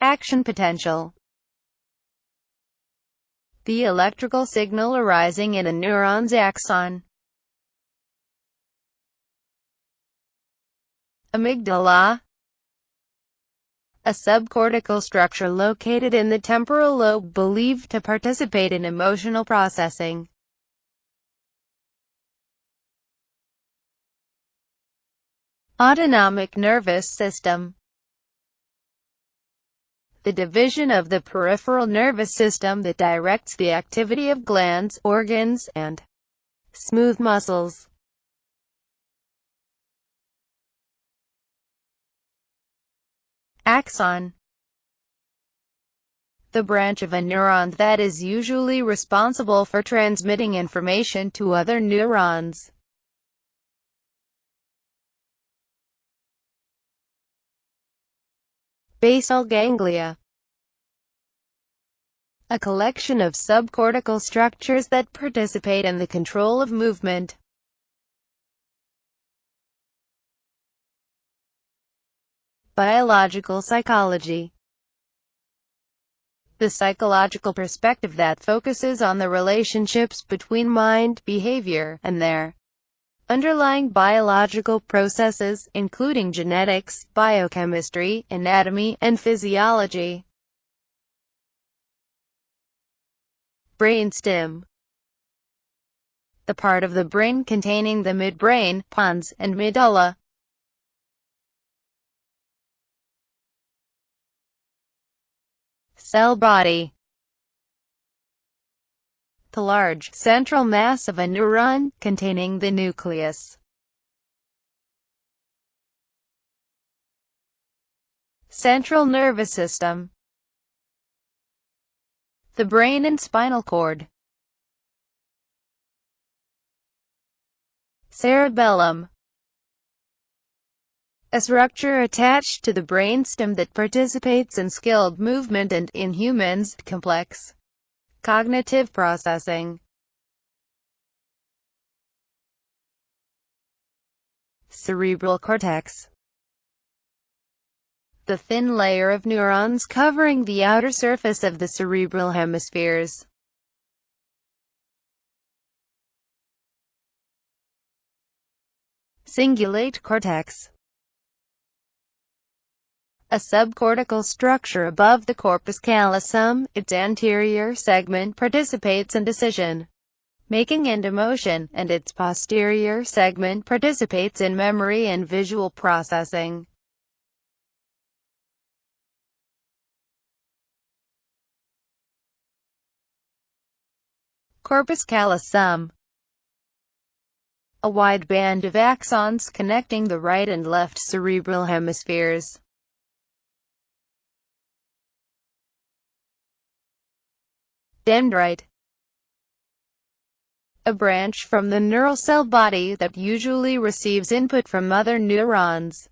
Action potential. The electrical signal arising in a neuron's axon. Amygdala. A subcortical structure located in the temporal lobe believed to participate in emotional processing. Autonomic nervous system. The division of the peripheral nervous system that directs the activity of glands, organs, and smooth muscles. Axon. The branch of a neuron that is usually responsible for transmitting information to other neurons. Basal ganglia. A collection of subcortical structures that participate in the control of movement. Biological psychology. The psychological perspective that focuses on the relationships between mind, behavior, and their underlying biological processes, including genetics, biochemistry, anatomy, and physiology. Brainstem. The part of the brain containing the midbrain, pons, and medulla. Cell body. The large, central mass of a neuron, containing the nucleus. Central nervous system. The brain and spinal cord. Cerebellum. A structure attached to the brainstem that participates in skilled movement and, in humans, complex cognitive processing. Cerebral cortex. The thin layer of neurons covering the outer surface of the cerebral hemispheres. Cingulate cortex. A subcortical structure above the corpus callosum. Its anterior segment participates in decision making and emotion, and its posterior segment participates in memory and visual processing. Corpus callosum. A wide band of axons connecting the right and left cerebral hemispheres. Dendrite. A branch from the neural cell body that usually receives input from other neurons.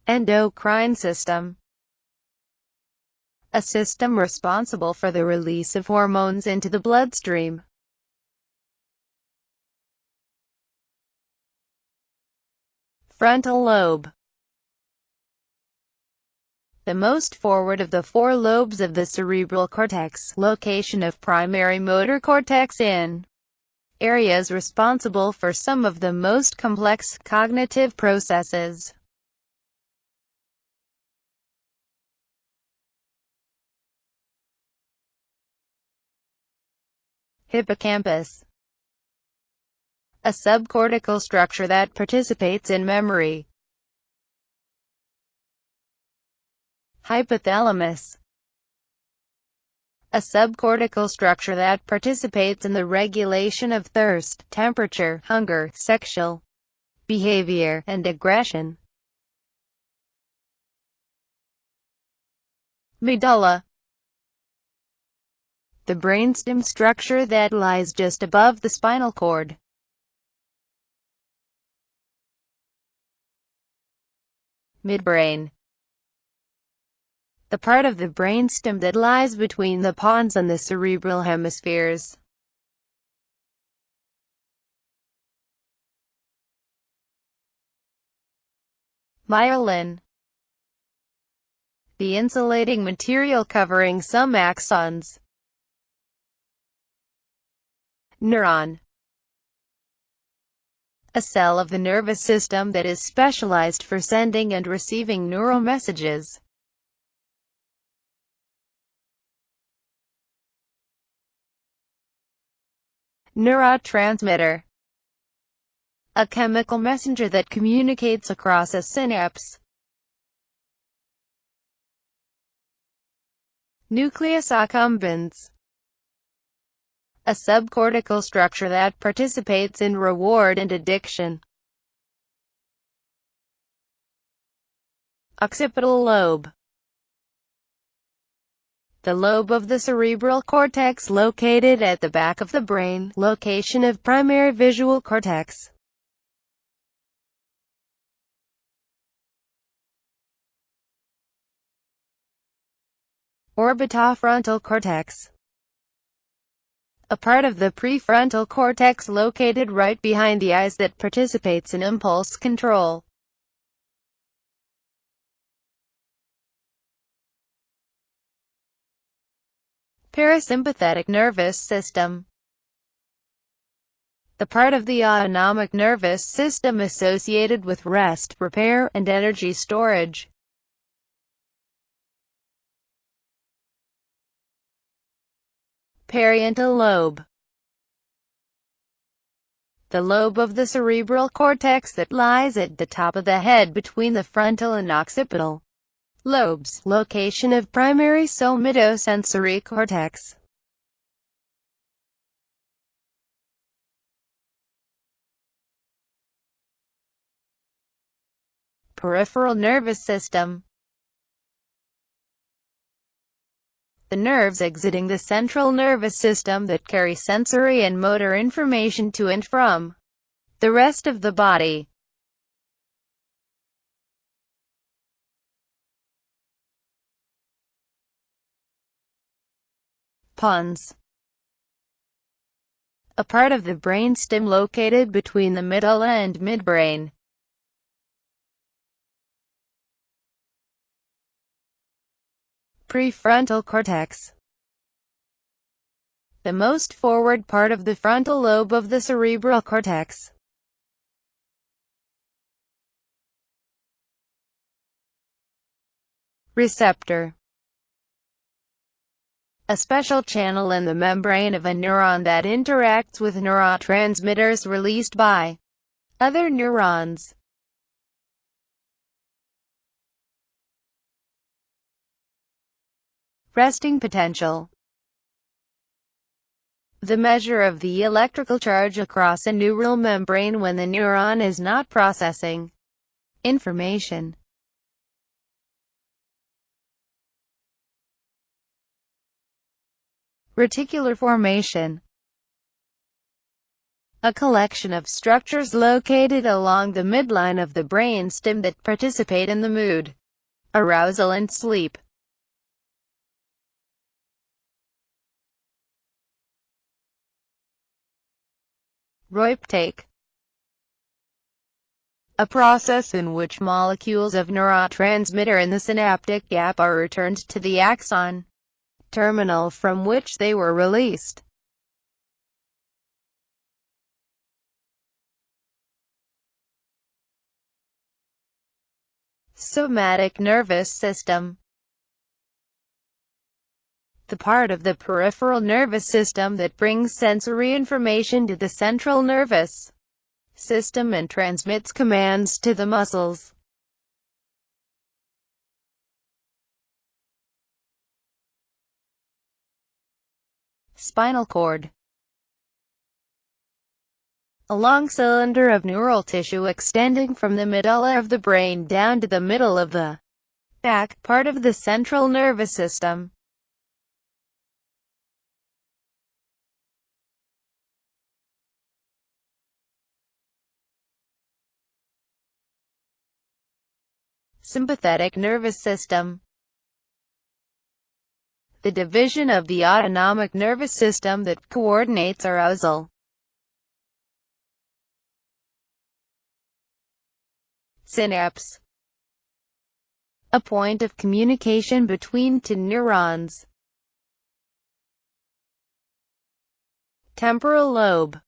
Endocrine system. A system responsible for the release of hormones into the bloodstream. Frontal lobe. The most forward of the four lobes of the cerebral cortex, location of primary motor cortex in areas responsible for some of the most complex cognitive processes. Hippocampus. A subcortical structure that participates in memory. Hypothalamus. A subcortical structure that participates in the regulation of thirst, temperature, hunger, sexual behavior, and aggression. Medulla. The brainstem structure that lies just above the spinal cord. Midbrain. The part of the brainstem that lies between the pons and the cerebral hemispheres. Myelin, the insulating material covering some axons. Neuron, a cell of the nervous system that is specialized for sending and receiving neural messages. Neurotransmitter, a chemical messenger that communicates across a synapse. Nucleus accumbens, a subcortical structure that participates in reward and addiction. Occipital lobe, the lobe of the cerebral cortex located at the back of the brain, location of primary visual cortex. Orbitofrontal cortex, a part of the prefrontal cortex located right behind the eyes that participates in impulse control. Parasympathetic nervous system, the part of the autonomic nervous system associated with rest, repair, and energy storage. Parietal lobe, the lobe of the cerebral cortex that lies at the top of the head between the frontal and occipital lobes, location of primary somatosensory cortex. Peripheral nervous system, the nerves exiting the central nervous system that carry sensory and motor information to and from the rest of the body. Pons, a part of the brainstem located between the medulla and midbrain. Prefrontal cortex, the most forward part of the frontal lobe of the cerebral cortex. Receptor, a special channel in the membrane of a neuron that interacts with neurotransmitters released by other neurons. Resting potential, the measure of the electrical charge across a neural membrane when the neuron is not processing information. Reticular formation, a collection of structures located along the midline of the brainstem that participate in the mood, arousal and sleep. Reuptake, a process in which molecules of neurotransmitter in the synaptic gap are returned to the axon terminal from which they were released. Somatic nervous system, the part of the peripheral nervous system that brings sensory information to the central nervous system and transmits commands to the muscles. Spinal cord, a long cylinder of neural tissue extending from the medulla of the brain down to the middle of the back part of the central nervous system. Sympathetic nervous system, the division of the autonomic nervous system that coordinates arousal. Synapse, a point of communication between two neurons. Temporal lobe.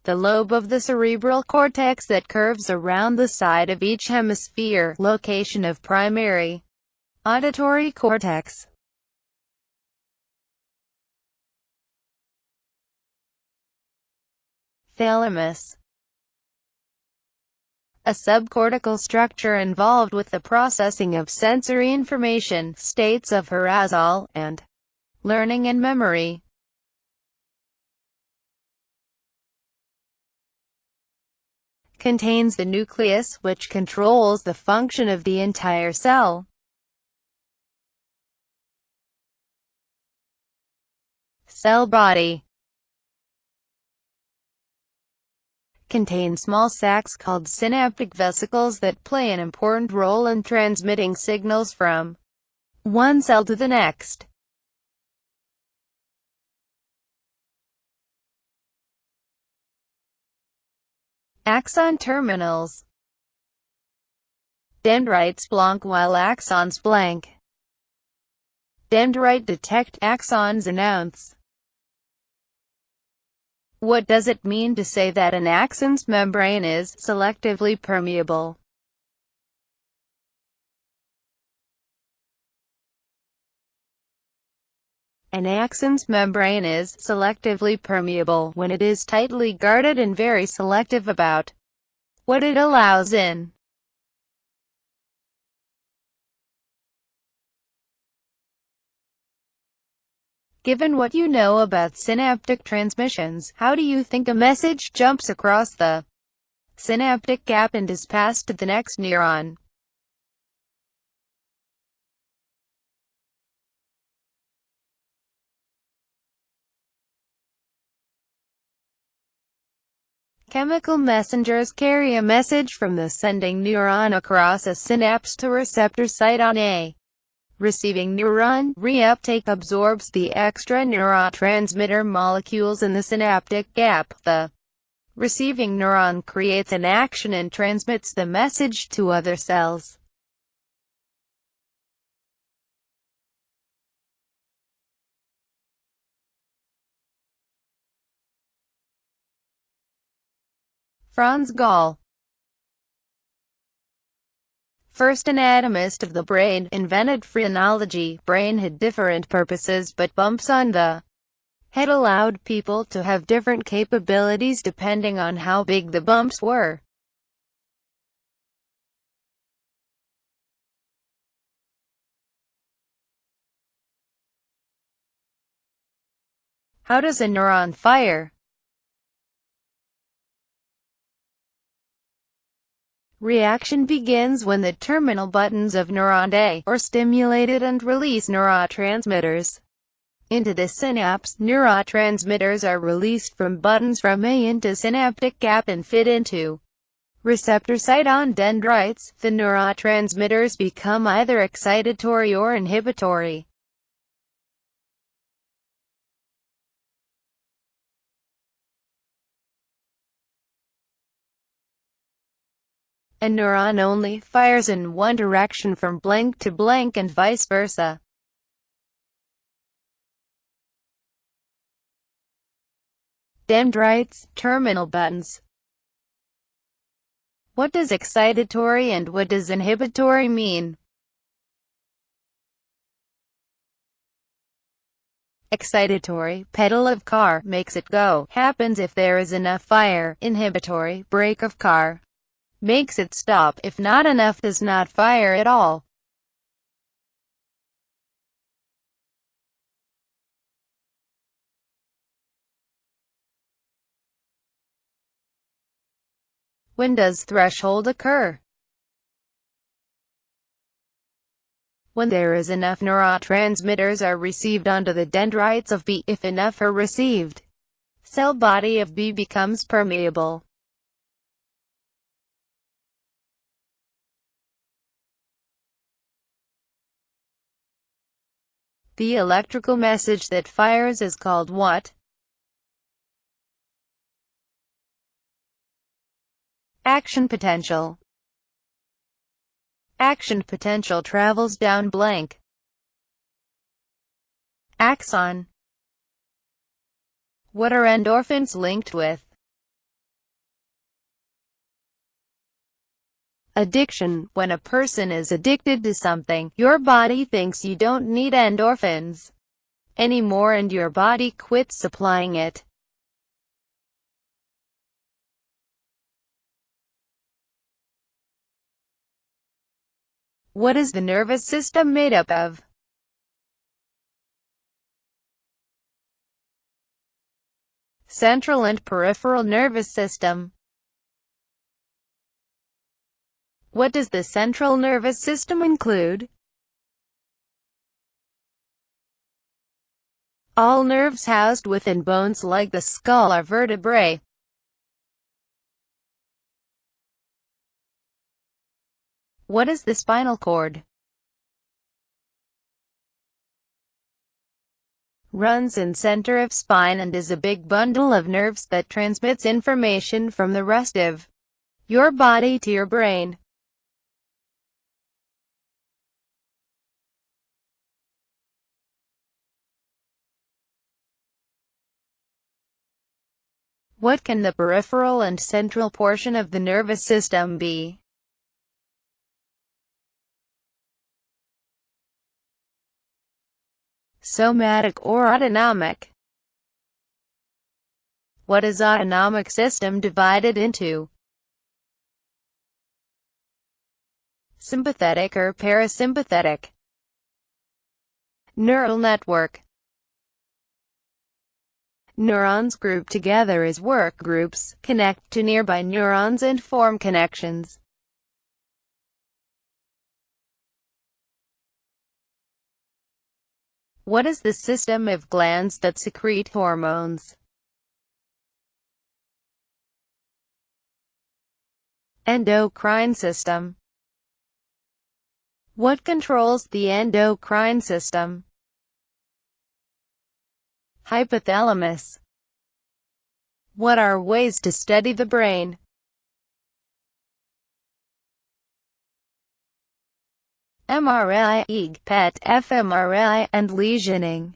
The lobe of the cerebral cortex that curves around the side of each hemisphere, location of primary auditory cortex. Thalamus. A subcortical structure involved with the processing of sensory information, states of arousal, and learning and memory. Contains the nucleus, which controls the function of the entire cell. Cell body. Contains small sacs called synaptic vesicles that play an important role in transmitting signals from one cell to the next. Axon terminals. Dendrites blank while axons blank. Dendrite detect, axons announce. What does it mean to say that an axon's membrane is selectively permeable? An axon's membrane is selectively permeable when it is tightly guarded and very selective about what it allows in. Given what you know about synaptic transmissions, how do you think a message jumps across the synaptic gap and is passed to the next neuron? Chemical messengers carry a message from the sending neuron across a synapse to receptor site on a receiving neuron. Reuptake absorbs the extra neurotransmitter molecules in the synaptic gap. The receiving neuron creates an action and transmits the message to other cells. Franz Gall, first anatomist of the brain, invented phrenology. Brain had different purposes, but bumps on the head allowed people to have different capabilities depending on how big the bumps were. How does a neuron fire? Reaction begins when the terminal buttons of neuron A are stimulated and release neurotransmitters into the synapse. Neurotransmitters are released from buttons from A into synaptic gap and fit into receptor site on dendrites. The neurotransmitters become either excitatory or inhibitory. A neuron only fires in one direction from blank to blank and vice versa. Dendrites, terminal buttons. What does excitatory and what does inhibitory mean? Excitatory, pedal of car, makes it go, happens if there is enough fire. Inhibitory, brake of car, makes it stop, if not enough does not fire at all. When does threshold occur? When there is enough neurotransmitters are received onto the dendrites of B. If enough are received, cell body of B becomes permeable. The electrical message that fires is called what? Action potential. Action potential travels down blank. Axon. What are endorphins linked with? Addiction. When a person is addicted to something, your body thinks you don't need endorphins anymore and your body quits supplying it. What is the nervous system made up of? Central and peripheral nervous system. What does the central nervous system include? All nerves housed within bones like the skull are vertebrae. What is the spinal cord? Runs in center of spine and is a big bundle of nerves that transmits information from the rest of your body to your brain. What can the peripheral and central portion of the nervous system be? Somatic or autonomic? What is autonomic system divided into? Sympathetic or parasympathetic? Neural network. Neurons group together as work groups, connect to nearby neurons and form connections. What is the system of glands that secrete hormones? Endocrine system. What controls the endocrine system? Hypothalamus. What are ways to study the brain? MRI, EEG, PET, fMRI, and lesioning.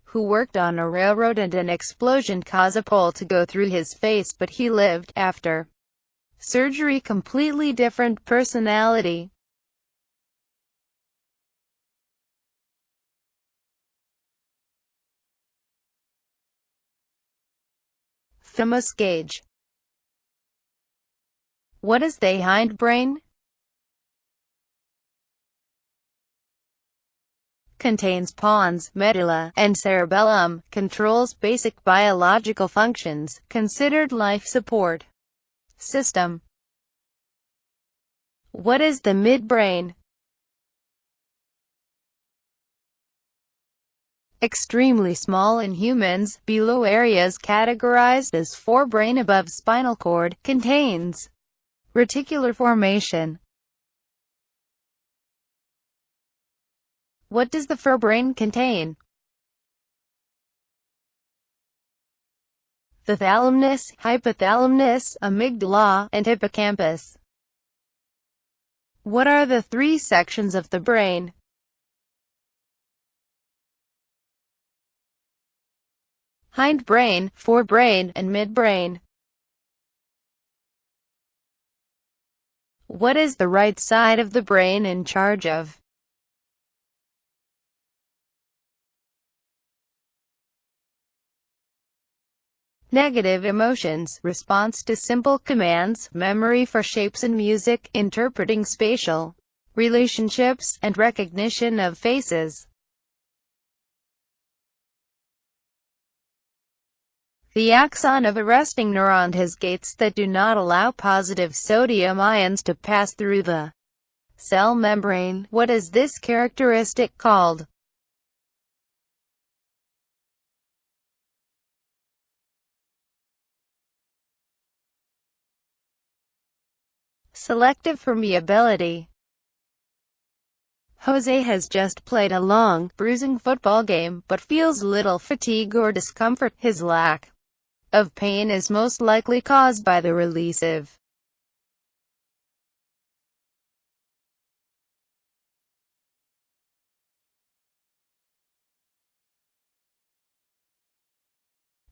Who worked on a railroad and an explosion caused a pole to go through his face but he lived after surgery? Completely different personality. Thalamus gauge. What is the hindbrain? Contains pons, medulla, and cerebellum, controls basic biological functions, considered life support system. What is the midbrain? Extremely small in humans, below areas categorized as forebrain above spinal cord, contains reticular formation. What does the forebrain contain? The thalamus, hypothalamus, amygdala, and hippocampus. What are the three sections of the brain? Hindbrain, forebrain, and midbrain. What is the right side of the brain in charge of? Negative emotions, response to simple commands, memory for shapes and music, interpreting spatial relationships, and recognition of faces. The axon of a resting neuron has gates that do not allow positive sodium ions to pass through the cell membrane. What is this characteristic called? Selective permeability. Jose has just played a long, bruising football game, but feels little fatigue or discomfort. His lack of pain is most likely caused by the release of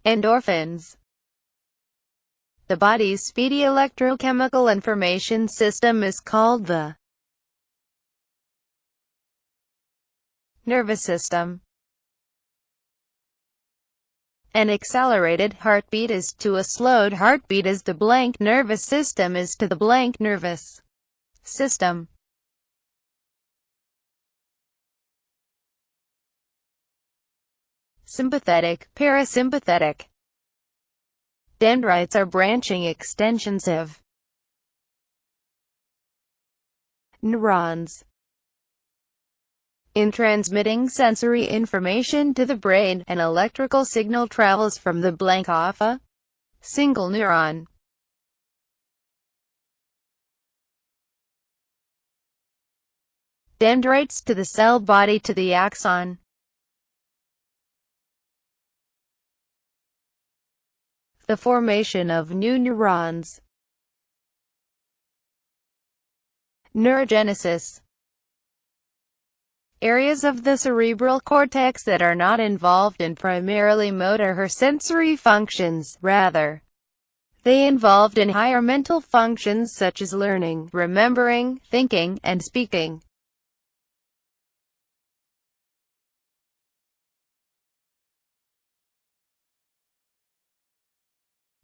Endorphins. The body's speedy electrochemical information system is called the nervous system. An accelerated heartbeat is to a slowed heartbeat as the blank nervous system is to the blank nervous system. Sympathetic, parasympathetic. Dendrites are branching extensions of neurons in transmitting sensory information to the brain. An electrical signal travels from the blank off a single neuron. Dendrites to the cell body to the axon. The formation of new neurons. Neurogenesis. Areas of the cerebral cortex that are not involved in primarily motor or sensory functions, rather, they involved in higher mental functions such as learning, remembering, thinking, and speaking.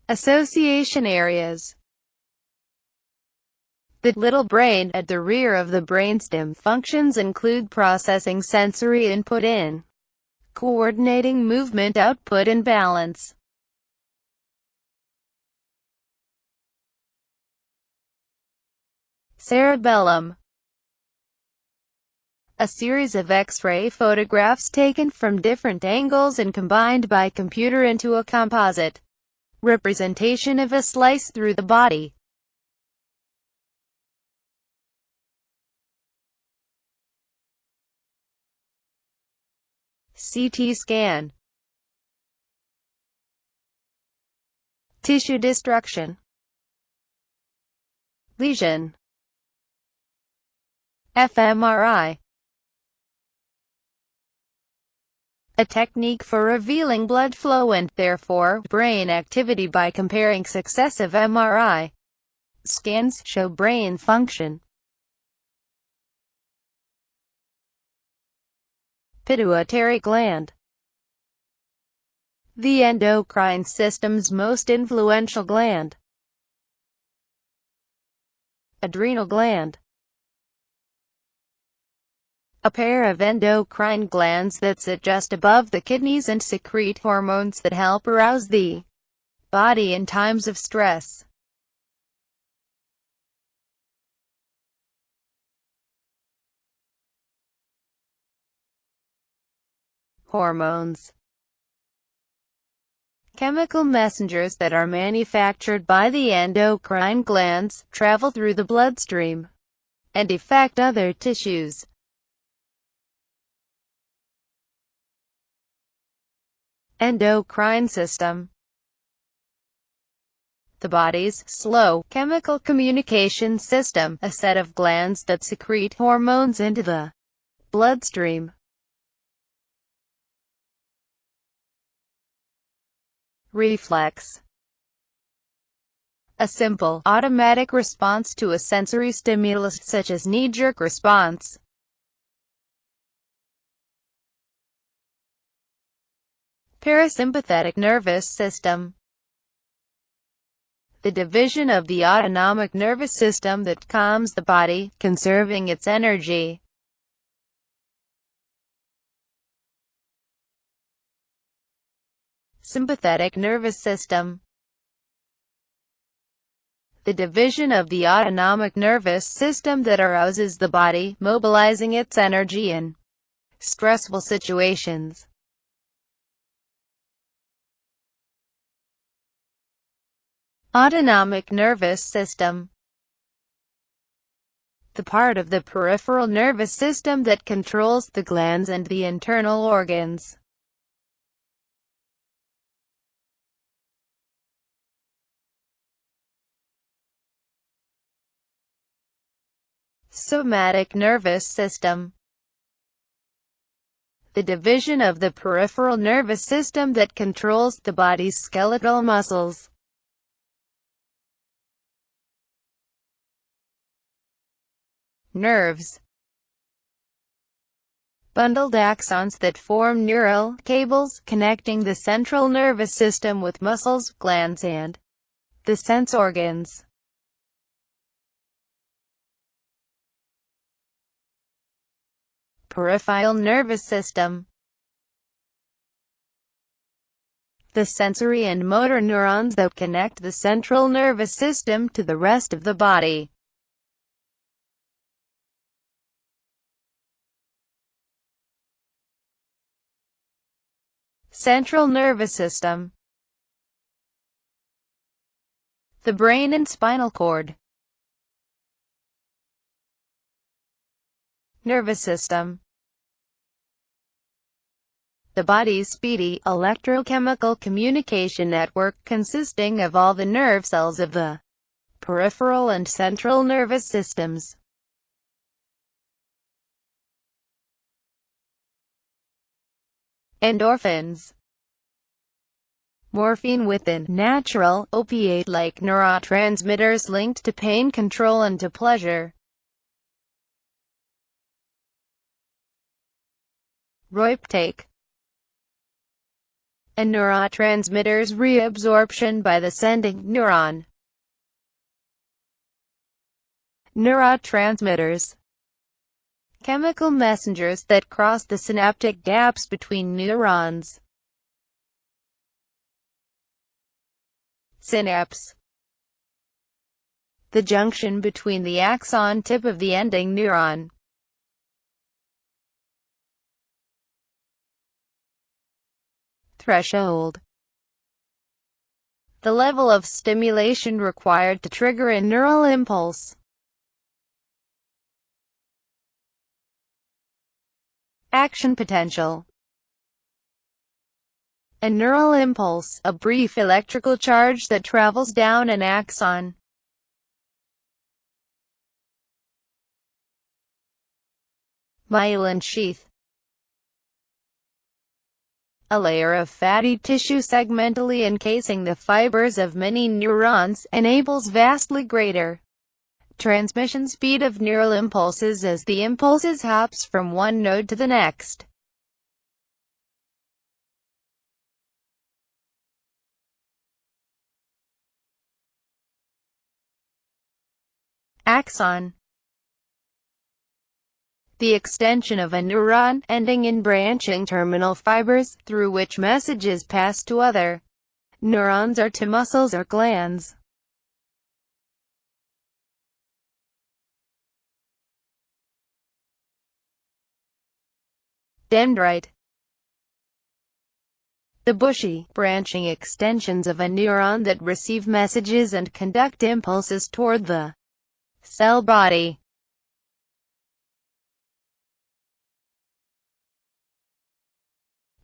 Association areas. The little brain, at the rear of the brainstem, functions include processing sensory input in, coordinating movement output and balance. Cerebellum. A series of X-ray photographs taken from different angles and combined by computer into a composite representation of a slice through the body. CT scan. Tissue destruction. Lesion. fMRI. A technique for revealing blood flow and, therefore, brain activity by comparing successive MRI scans show brain function. Pituitary gland. The endocrine system's most influential gland. Adrenal gland. A pair of endocrine glands that sit just above the kidneys and secrete hormones that help arouse the body in times of stress. Hormones. Chemical messengers that are manufactured by the endocrine glands, travel through the bloodstream, and affect other tissues. Endocrine system. The body's slow, chemical communication system, a set of glands that secrete hormones into the bloodstream. Reflex. A simple, automatic response to a sensory stimulus such as knee-jerk response. Parasympathetic nervous system. The division of the autonomic nervous system that calms the body, conserving its energy. Sympathetic nervous system. The division of the autonomic nervous system that arouses the body, mobilizing its energy in stressful situations. Autonomic nervous system. The part of the peripheral nervous system that controls the glands and the internal organs. Somatic nervous system. the division of the peripheral nervous system that controls the body's skeletal muscles. Nerves. Bundled axons that form neural cables connecting the central nervous system with muscles, glands, and the sense organs. Peripheral nervous system. The sensory and motor neurons that connect the central nervous system to the rest of the body. Central nervous system. The brain and spinal cord. Nervous system. The body's speedy, electrochemical communication network consisting of all the nerve cells of the peripheral and central nervous systems. Endorphins. Morphine within natural, opiate-like neurotransmitters linked to pain control and to pleasure. Reuptake. A neurotransmitter's reabsorption by the sending neuron. Neurotransmitters. Chemical messengers that cross the synaptic gaps between neurons. Synapse. The junction between the axon tip of the ending neuron. Threshold. The level of stimulation required to trigger a neural impulse. Action potential. A neural impulse, a brief electrical charge that travels down an axon. Myelin sheath. A layer of fatty tissue segmentally encasing the fibers of many neurons, enables vastly greater transmission speed of neural impulses as the impulses hops from one node to the next. Axon. The extension of a neuron, ending in branching terminal fibers, through which messages pass to other neurons or to muscles or glands. Dendrite. The bushy, branching extensions of a neuron that receive messages and conduct impulses toward the cell body.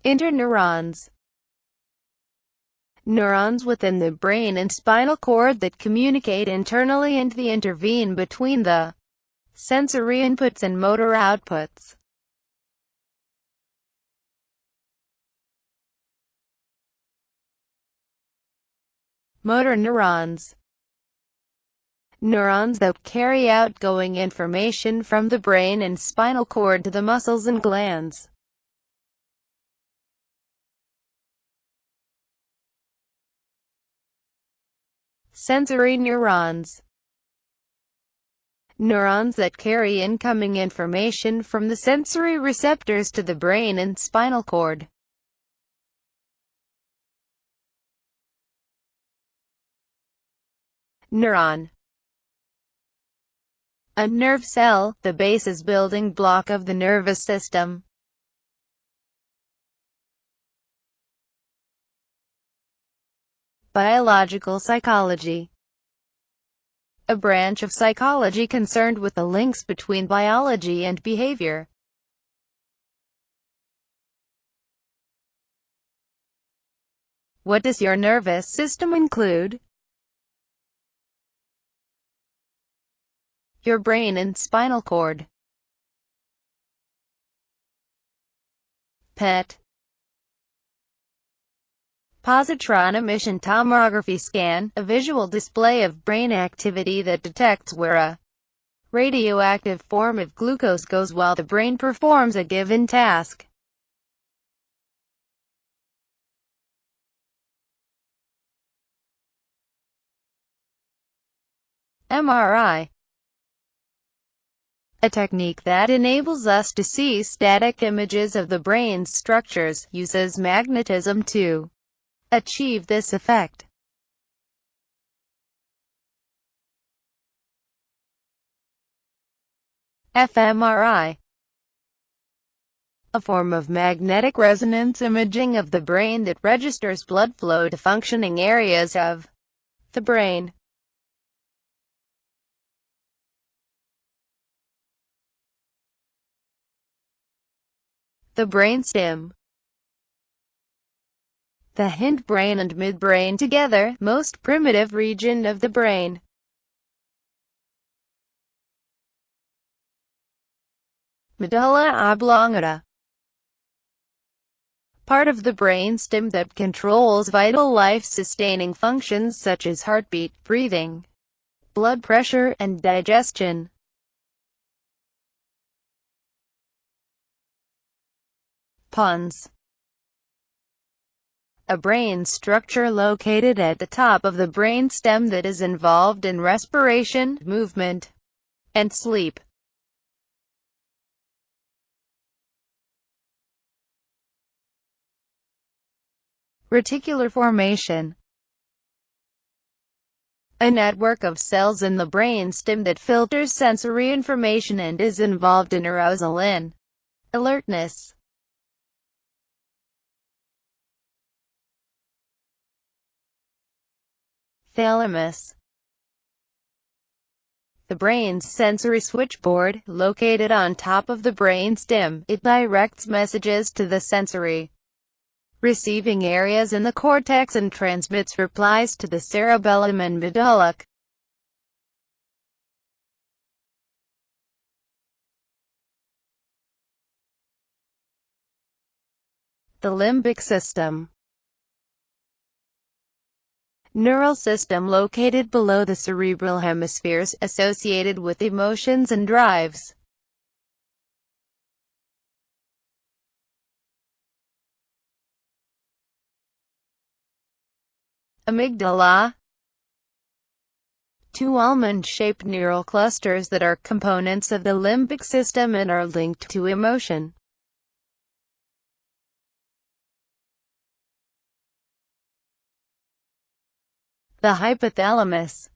Interneurons. Neurons within the brain and spinal cord that communicate internally and the intervene between the sensory inputs and motor outputs. Motor neurons. Neurons that carry outgoing information from the brain and spinal cord to the muscles and glands. Sensory neurons. Neurons that carry incoming information from the sensory receptors to the brain and spinal cord. Neuron. A nerve cell, the basis building block of the nervous system. Biological psychology. A branch of psychology concerned with the links between biology and behavior. What does your nervous system include? Your brain and spinal cord. PET. Positron emission tomography scan, a visual display of brain activity that detects where a radioactive form of glucose goes while the brain performs a given task. MRI. A technique that enables us to see static images of the brain's structures, uses magnetism to achieve this effect. fMRI. A form of magnetic resonance imaging of the brain that registers blood flow to functioning areas of the brain. The brainstem. The hindbrain and midbrain together, most primitive region of the brain. Medulla oblongata. Part of the brainstem that controls vital life-sustaining functions such as heartbeat, breathing, blood pressure, and digestion. Pons. A brain structure located at the top of the brainstem that is involved in respiration, movement, and sleep. Reticular formation. A network of cells in the brainstem that filters sensory information and is involved in arousal and alertness. Thalamus. The brain's sensory switchboard, located on top of the brainstem, it directs messages to the sensory receiving areas in the cortex and transmits replies to the cerebellum and medulla. The limbic system. Neural system located below the cerebral hemispheres, associated with emotions and drives. Amygdala. Two almond-shaped neural clusters that are components of the limbic system and are linked to emotion. The hypothalamus.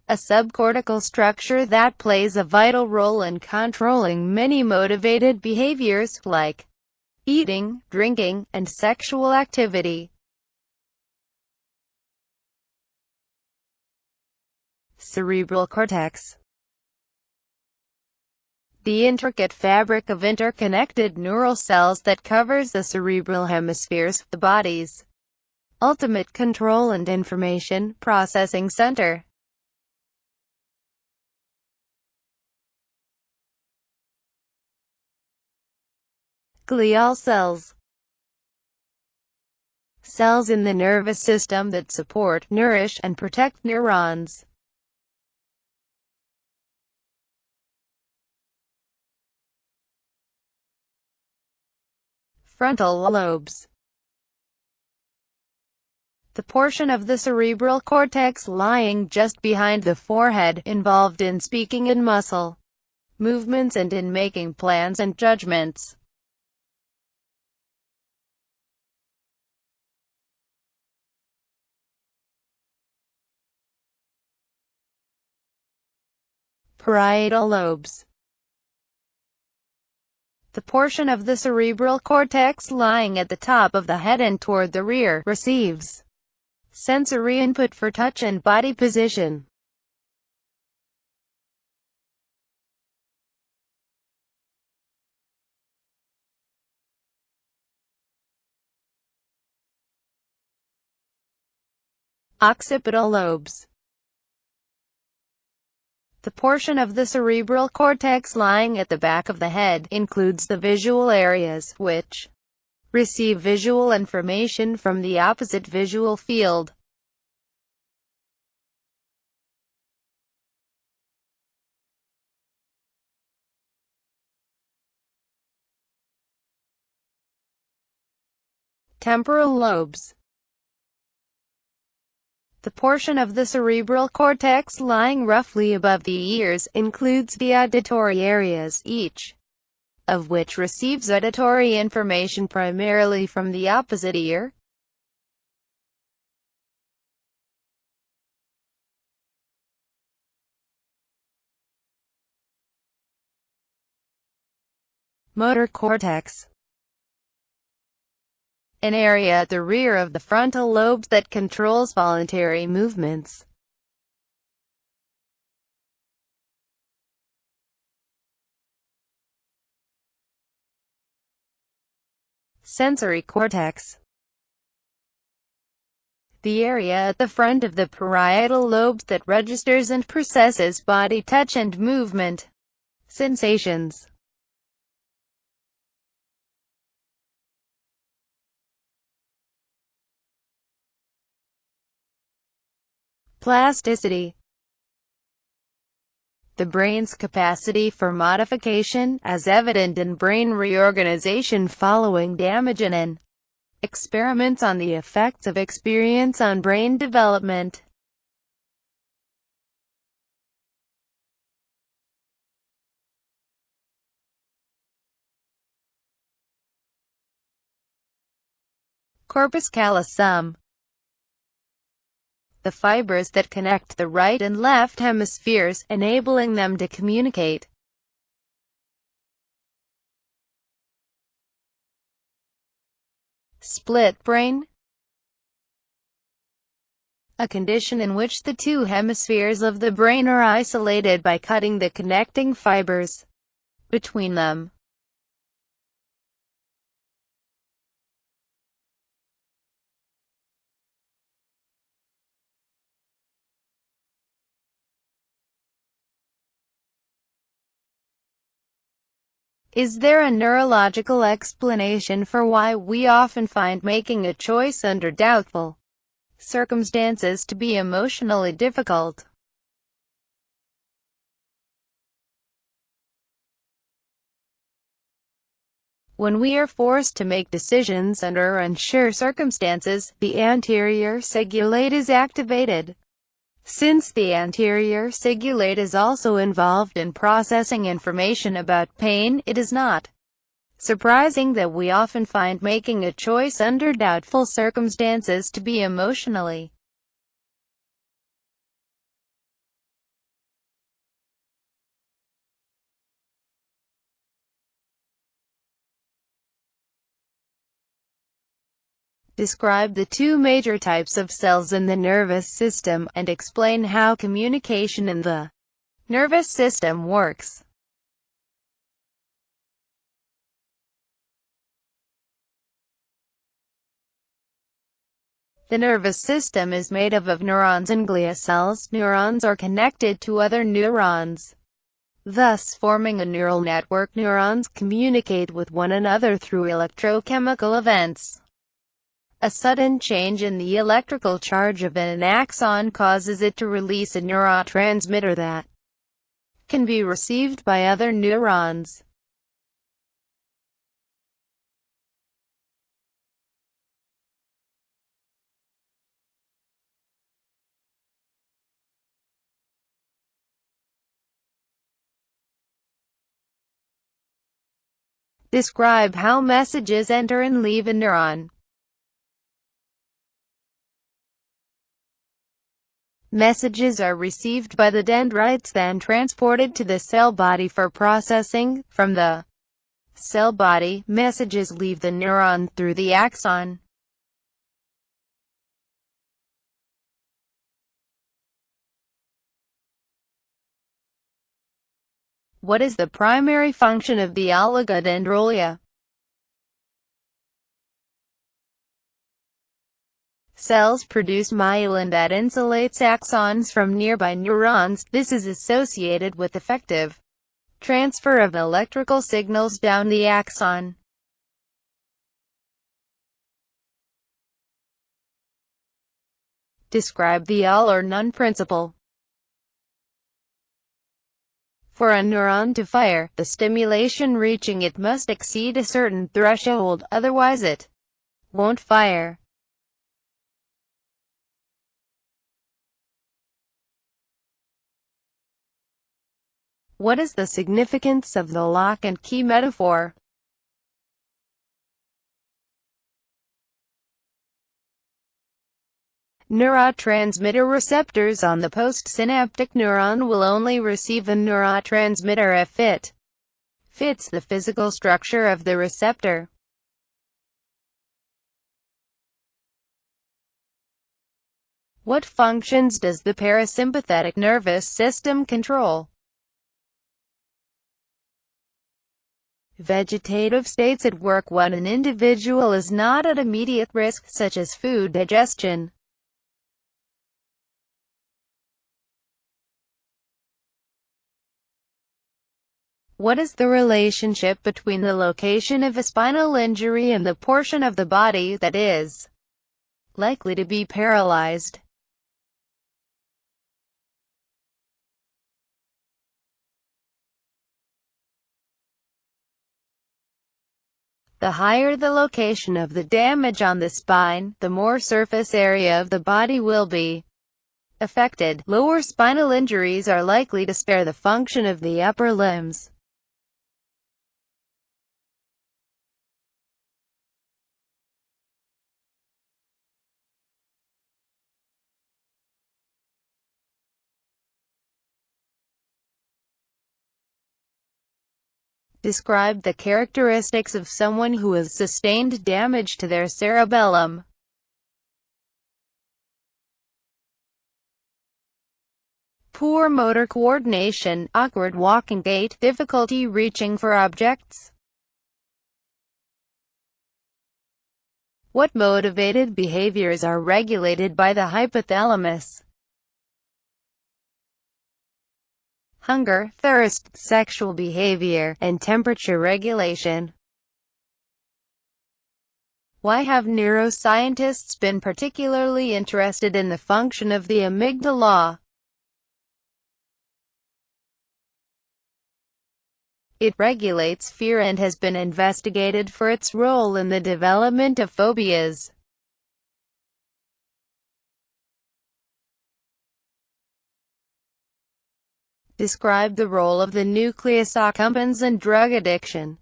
A subcortical structure that plays a vital role in controlling many motivated behaviors, like eating, drinking, and sexual activity. Cerebral cortex. The intricate fabric of interconnected neural cells that covers the cerebral hemispheres, the body's ultimate control and information processing center. Glial cells. Cells in the nervous system that support, nourish, and protect neurons. Frontal lobes. The portion of the cerebral cortex lying just behind the forehead, involved in speaking and muscle movements and in making plans and judgments. Parietal lobes. The portion of the cerebral cortex lying at the top of the head and toward the rear, receives sensory input for touch and body position. Occipital lobes. The portion of the cerebral cortex lying at the back of the head includes the visual areas, which receive visual information from the opposite visual field. Temporal lobes. The portion of the cerebral cortex lying roughly above the ears includes the auditory areas, each of which receives auditory information primarily from the opposite ear. Motor cortex. An area at the rear of the frontal lobes that controls voluntary movements. Sensory cortex. The area at the front of the parietal lobes that registers and processes body touch and movement sensations. Plasticity. The brain's capacity for modification, as evident in brain reorganization following damage and experiments on the effects of experience on brain development. Corpus callosum. The fibers that connect the right and left hemispheres, enabling them to communicate. Split brain. A condition in which the two hemispheres of the brain are isolated by cutting the connecting fibers between them. Is there a neurological explanation for why we often find making a choice under doubtful circumstances to be emotionally difficult? When we are forced to make decisions under unsure circumstances, the anterior cingulate is activated. Since the anterior cingulate is also involved in processing information about pain, it is not surprising that we often find making a choice under doubtful circumstances to be emotionally Describe the two major types of cells in the nervous system, and explain how communication in the nervous system works. The nervous system is made up of neurons and glia cells. Neurons are connected to other neurons, thus forming a neural network. Neurons communicate with one another through electrochemical events. A sudden change in the electrical charge of an axon causes it to release a neurotransmitter that can be received by other neurons. Describe how messages enter and leave a neuron. Messages are received by the dendrites, then transported to the cell body for processing. From the cell body, messages leave the neuron through the axon. What is the primary function of the oligodendrolia? cells produce myelin that insulates axons from nearby neurons. This is associated with effective transfer of electrical signals down the axon. Describe the all or none principle. For a neuron to fire, the stimulation reaching it must exceed a certain threshold, otherwise it won't fire. What is the significance of the lock and key metaphor? Neurotransmitter receptors on the postsynaptic neuron will only receive the neurotransmitter if it fits the physical structure of the receptor. What functions does the parasympathetic nervous system control? Vegetative states at work when an individual is not at immediate risk, such as food digestion. What is the relationship between the location of a spinal injury and the portion of the body that is likely to be paralyzed? The higher the location of the damage on the spine, the more surface area of the body will be affected. Lower spinal injuries are likely to spare the function of the upper limbs. Describe the characteristics of someone who has sustained damage to their cerebellum. Poor motor coordination, awkward walking gait, difficulty reaching for objects. What motivated behaviors are regulated by the hypothalamus? Hunger, thirst, sexual behavior, and temperature regulation. Why have neuroscientists been particularly interested in the function of the amygdala? It regulates fear and has been investigated for its role in the development of phobias. Describe the role of the nucleus accumbens in drug addiction.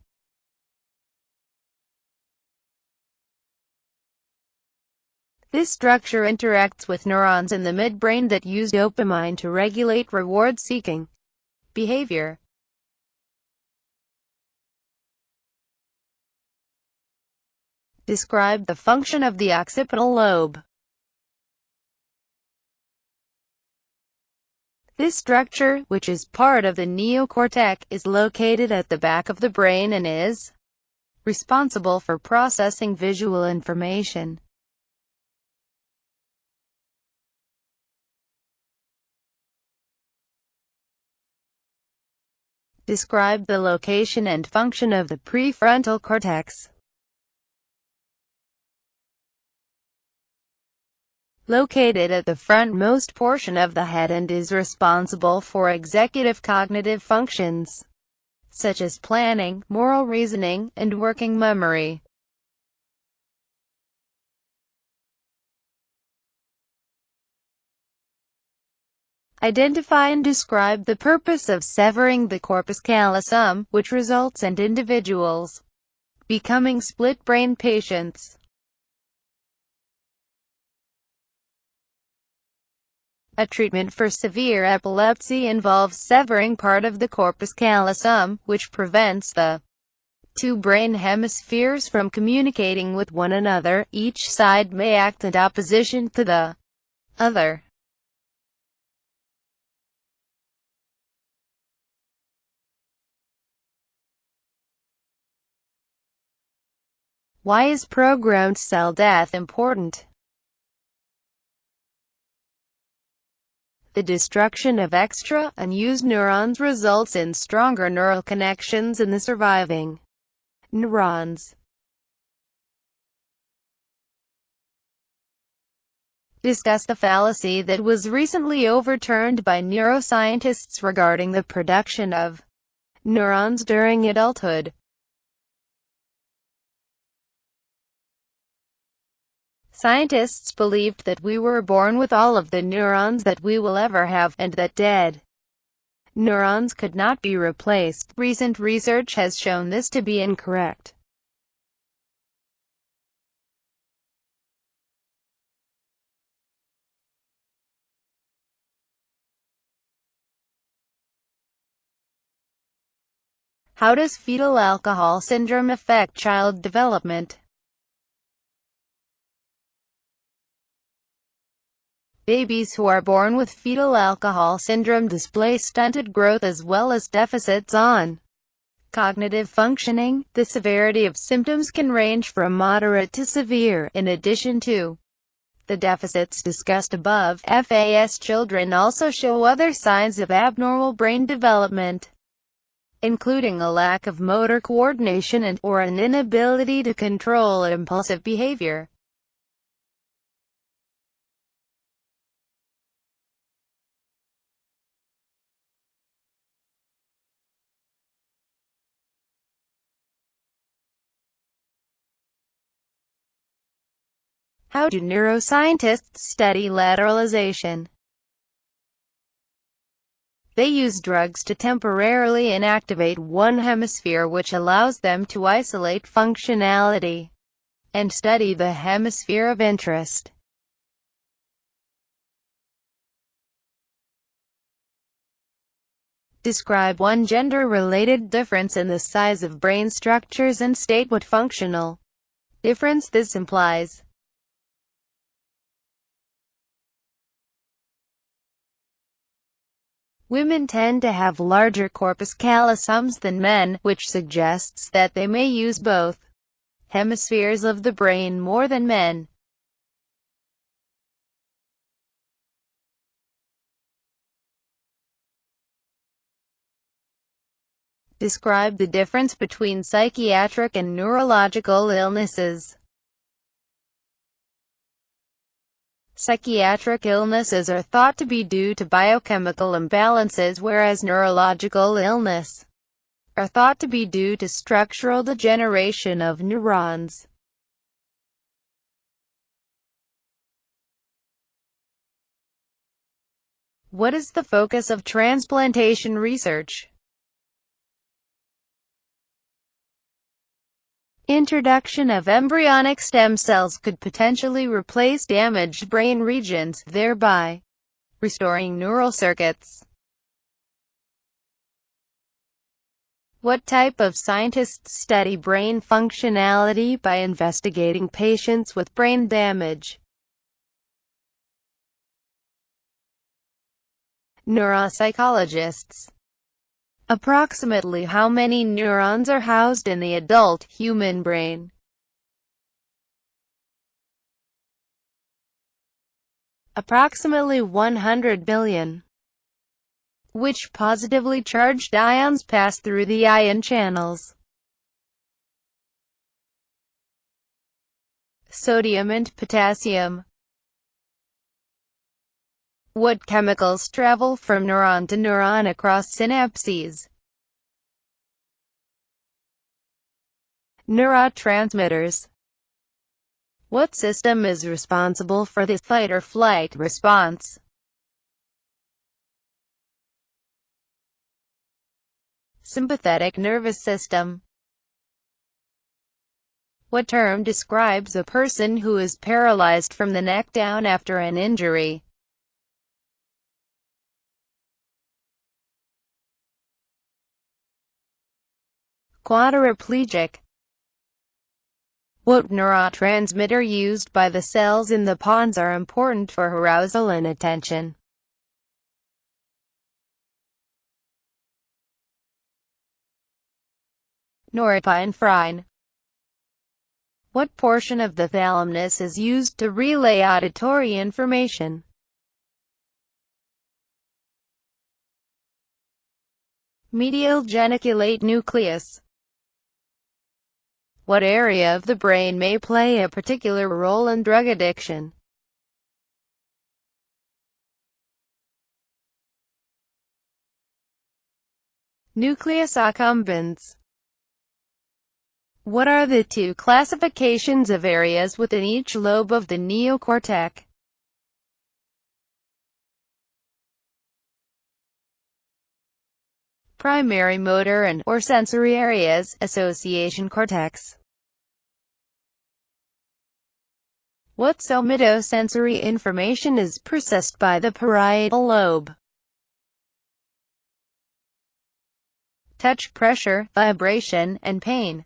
This structure interacts with neurons in the midbrain that use dopamine to regulate reward-seeking behavior. Describe the function of the occipital lobe. This structure, which is part of the neocortex, is located at the back of the brain and is responsible for processing visual information. Describe the location and function of the prefrontal cortex. Located at the frontmost portion of the head and is responsible for executive cognitive functions, such as planning, moral reasoning, and working memory. Identify and describe the purpose of severing the corpus callosum, which results in individuals becoming split-brain patients. A treatment for severe epilepsy involves severing part of the corpus callosum, which prevents the two brain hemispheres from communicating with one another. Each side may act in opposition to the other. Why is programmed cell death important? The destruction of extra, unused neurons results in stronger neural connections in the surviving neurons. Discuss the fallacy that was recently overturned by neuroscientists regarding the production of neurons during adulthood. Scientists believed that we were born with all of the neurons that we will ever have, and that dead neurons could not be replaced. Recent research has shown this to be incorrect. How does fetal alcohol syndrome affect child development? Babies who are born with fetal alcohol syndrome display stunted growth as well as deficits on cognitive functioning. The severity of symptoms can range from moderate to severe. In addition to the deficits discussed above, FAS children also show other signs of abnormal brain development, including a lack of motor coordination and/or an inability to control impulsive behavior. How do neuroscientists study lateralization? They use drugs to temporarily inactivate one hemisphere, which allows them to isolate functionality and study the hemisphere of interest. Describe one gender-related difference in the size of brain structures and state what functional difference this implies. Women tend to have larger corpus callosums than men, which suggests that they may use both hemispheres of the brain more than men. Describe the difference between psychiatric and neurological illnesses. Psychiatric illnesses are thought to be due to biochemical imbalances, whereas neurological illness are thought to be due to structural degeneration of neurons. What is the focus of transplantation research? Introduction of embryonic stem cells could potentially replace damaged brain regions, thereby restoring neural circuits. What type of scientists study brain functionality by investigating patients with brain damage? Neuropsychologists. Approximately how many neurons are housed in the adult human brain? Approximately 100 billion. Which positively charged ions pass through the ion channels? Sodium and potassium. What chemicals travel from neuron to neuron across synapses? Neurotransmitters. What system is responsible for the fight-or-flight response? Sympathetic nervous system. What term describes a person who is paralyzed from the neck down after an injury? Quadriplegic. What neurotransmitter used by the cells in the pons are important for arousal and attention? Norepinephrine. What portion of the thalamus is used to relay auditory information? Medial geniculate nucleus. What area of the brain may play a particular role in drug addiction? Nucleus accumbens. What are the two classifications of areas within each lobe of the neocortex? Primary motor and or sensory areas, association cortex. What somatosensory information is processed by the parietal lobe? Touch, pressure, vibration, and pain.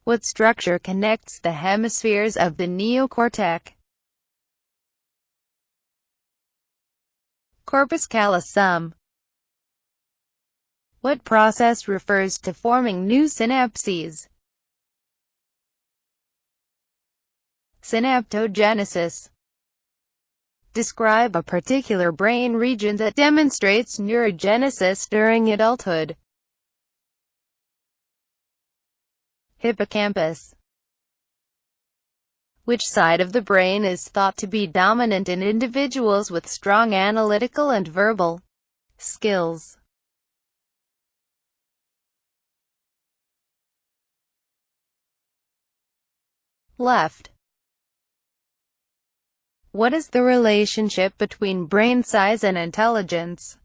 What structure connects the hemispheres of the neocortex? Corpus callosum. What process refers to forming new synapses? Synaptogenesis. Describe a particular brain region that demonstrates neurogenesis during adulthood. Hippocampus. Which side of the brain is thought to be dominant in individuals with strong analytical and verbal skills? Left. What is the relationship between brain size and intelligence?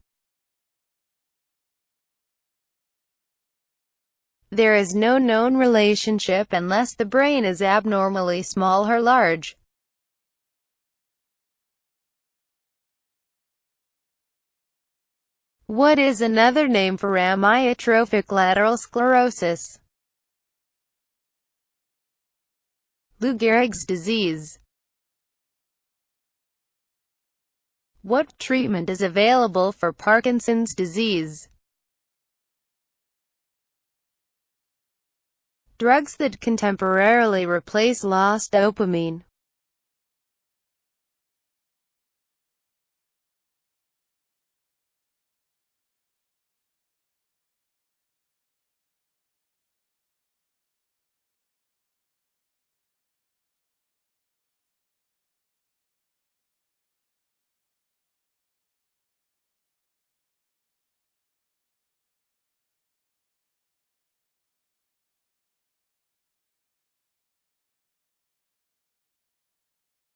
There is no known relationship unless the brain is abnormally small or large. What is another name for amyotrophic lateral sclerosis? Lou Gehrig's disease. What treatment is available for Parkinson's disease? Drugs that can temporarily replace lost dopamine.